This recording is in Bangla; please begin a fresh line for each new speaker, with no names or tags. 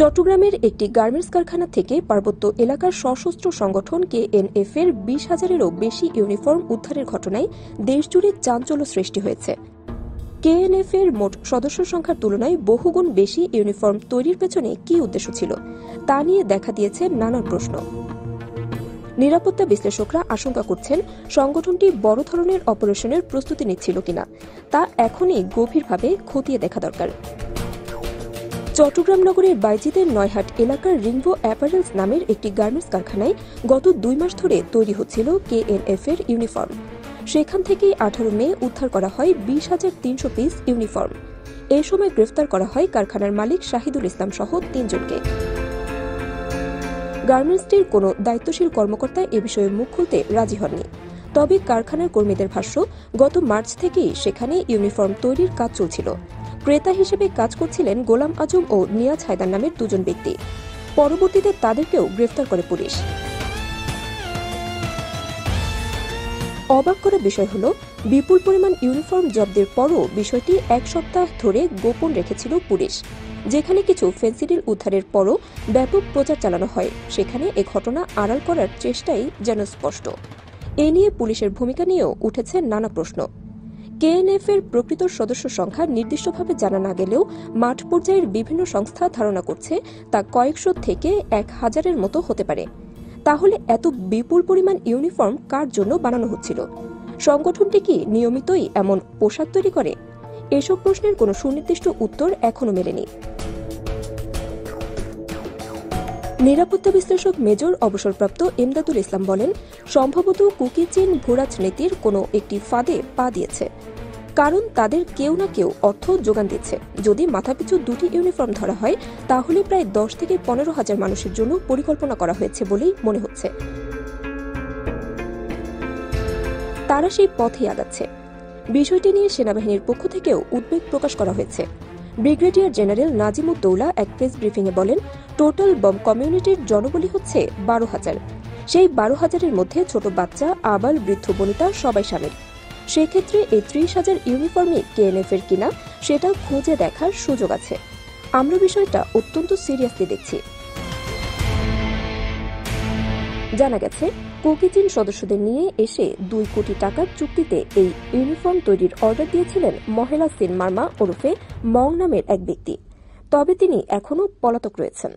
চট্টগ্রামের একটি গার্মেন্টস কারখানা থেকে পার্বত্য এলাকার সশস্ত্র সংগঠন কেএনএফ এর 20,000-এরও বেশি ইউনিফর্ম উদ্ধারের ঘটনায় দেশজুড়ে চাঞ্চল্য সৃষ্টি হয়েছে। কেএনএফ এর মোট সদস্য সংখ্যার তুলনায় বহুগুণ বেশি ইউনিফর্ম তৈরির পেছনে কি উদ্দেশ্য ছিল তা নিয়ে দেখা দিয়েছে নানান প্রশ্ন। নিরাপত্তা বিশ্লেষকরা আশঙ্কা করছেন সংগঠনটি বড় ধরনের অপারেশনের প্রস্তুতি নিচ্ছিল কিনা তা এখনই গভীরভাবে খতিয়ে দেখা দরকার। চট্টগ্রাম নগরের বাইজিদের নয়হাট এলাকার রিংবো অ্যাপারেলস নামের একটি গার্মেন্টস কারখানায় গত 2 মাস ধরে তৈরি হচ্ছিল কেএনএফ এর ইউনিফর্ম। সেখান থেকেই 18 মে উদ্ধার করা হয় 20,300 পিস ইউনিফর্ম। এ সময় গ্রেফতার করা হয় কারখানার মালিক শাহিদুল ইসলাম সহ 3 জনকে। গার্মেন্টসটির কোনো দায়িত্বশীল কর্মকর্তা এ বিষয়ে মুখ খুলতে রাজি হননি। তবে কারখানার কর্মীদের ভাষ্য, গত মার্চ থেকেই সেখানে ইউনিফর্ম তৈরির কাজ চলছিল। ক্রেতা হিসেবে কাজ করছিলেন গোলাম আজম ও নিয়াজ হায়দার নামের 2 জন ব্যক্তি। পরবর্তীতে তাদেরকেও গ্রেফতার করে পুলিশ। অবাক করা বিষয় হল, বিপুল পরিমাণ ইউনিফর্ম জব্দের পরও বিষয়টি 1 সপ্তাহ ধরে গোপন রেখেছিল পুলিশ। যেখানে কিছু ফেন্সিডিল উদ্ধারের পরও ব্যাপক প্রচার চালানো হয়, সেখানে এ ঘটনা আড়াল করার চেষ্টাই যেন স্পষ্ট। এ নিয়ে পুলিশের ভূমিকা নিয়েও উঠেছে নানা প্রশ্ন। কেএনএফ এর প্রকৃত সদস্য সংখ্যা নির্দিষ্টভাবে জানা না গেলেও মাঠ পর্যায়ের বিভিন্ন সংস্থা ধারণা করছে তা কয়েকশো থেকে 1,000-এর মতো হতে পারে। তাহলে এত বিপুল পরিমাণ ইউনিফর্ম কার জন্য বানানো হচ্ছিল? সংগঠনটি কি নিয়মিতই এমন পোশাক তৈরি করে? এসব প্রশ্নের কোনো সুনির্দিষ্ট উত্তর এখনো মেলেনি। নিরাপত্তা বিশ্লেষক মেজর অবসরপ্রাপ্ত এমদাদুল ইসলাম বলেন, সম্ভবত কুকি চীন ভূরাজনীতির কোনো একটি ফাঁদে পা দিয়েছে। কারণ তাদের কেউ না কেউ অর্থ যোগান দিচ্ছে। যদি মাথাপিছু 2টি ইউনিফর্ম ধরা হয়, তাহলে প্রায় 10 থেকে 15,000 মানুষের জন্য পরিকল্পনা করা হয়েছে বলেই মনে হচ্ছে। তারা সেই পথেই আগাচ্ছে। বিষয়টি নিয়ে সেনাবাহিনীর পক্ষ থেকেও উদ্বেগ প্রকাশ করা হয়েছে। ব্রিগেডিয়ার জেনারেল নাজিমুদ্দৌলা এক প্রেস ব্রিফিংয়ে বলেন, টোটাল বম কমিউনিটির জনবলি হচ্ছে 12,000। সেই 12,000-এর মধ্যে ছোট বাচ্চা, আবাল, বৃদ্ধ বনিতা সবাই শামিল। সেক্ষেত্রে এই 30,000 ইউনিফর্মই কেএনএফ এর কিনা সেটা খুঁজে দেখার সুযোগ আছে। আমরা বিষয়টা অত্যন্ত সিরিয়াসলি দেখছি। জানা গেছে, কুকি চীন সদস্যদের নিয়ে এসে 2 কোটি টাকার চুক্তিতে এই ইউনিফর্ম তৈরির অর্ডার দিয়েছিলেন মহেলা সিন মার্মা ওরফে মং নামের এক ব্যক্তি। তবে তিনি এখনও পলাতক রয়েছেন।